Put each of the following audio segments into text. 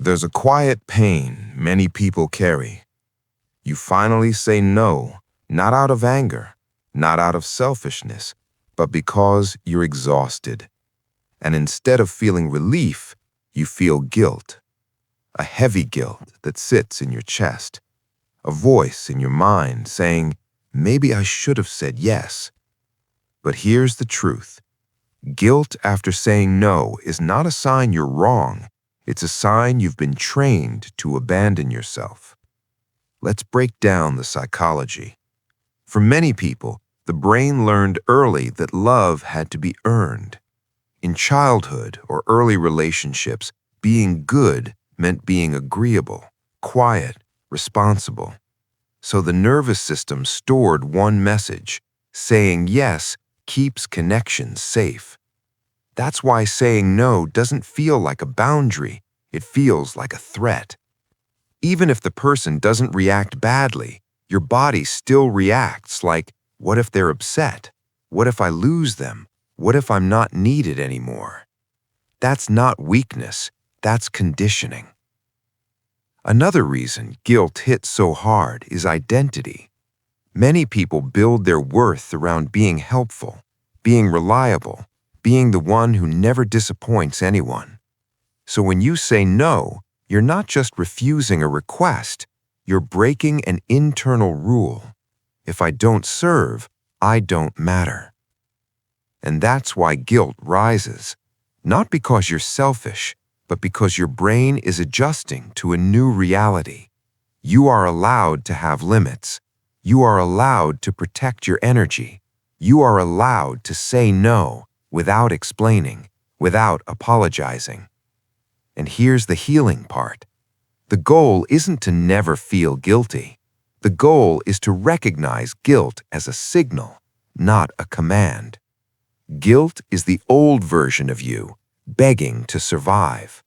There's a quiet pain many people carry. You finally say no, not out of anger, not out of selfishness, but because you're exhausted. And instead of feeling relief, you feel guilt. A heavy guilt that sits in your chest. A voice in your mind saying, maybe I should have said yes. But here's the truth. Guilt after saying no is not a sign you're wrong. It's a sign you've been trained to abandon yourself. Let's break down the psychology. For many people, the brain learned early that love had to be earned. In childhood or early relationships, being good meant being agreeable, quiet, responsible. So the nervous system stored one message: saying yes keeps connections safe. That's why saying no doesn't feel like a boundary, it feels like a threat. Even if the person doesn't react badly, your body still reacts like, what if they're upset? What if I lose them? What if I'm not needed anymore? That's not weakness, that's conditioning. Another reason guilt hits so hard is identity. Many people build their worth around being helpful, being reliable, being the one who never disappoints anyone. So when you say no, you're not just refusing a request, you're breaking an internal rule. If I don't serve, I don't matter. And that's why guilt rises, not because you're selfish, but because your brain is adjusting to a new reality. You are allowed to have limits. You are allowed to protect your energy. You are allowed to say no without explaining, without apologizing. And here's the healing part. The goal isn't to never feel guilty. The goal is to recognize guilt as a signal, not a command. Guilt is the old version of you, begging to survive.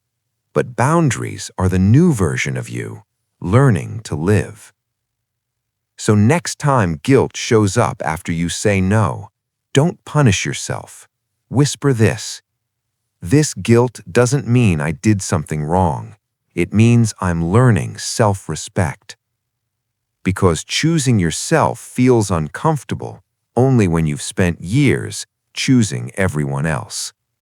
But boundaries are the new version of you, learning to live. So next time guilt shows up after you say no, don't punish yourself. Whisper this: this guilt doesn't mean I did something wrong. It means I'm learning self-respect. Because choosing yourself feels uncomfortable only when you've spent years choosing everyone else.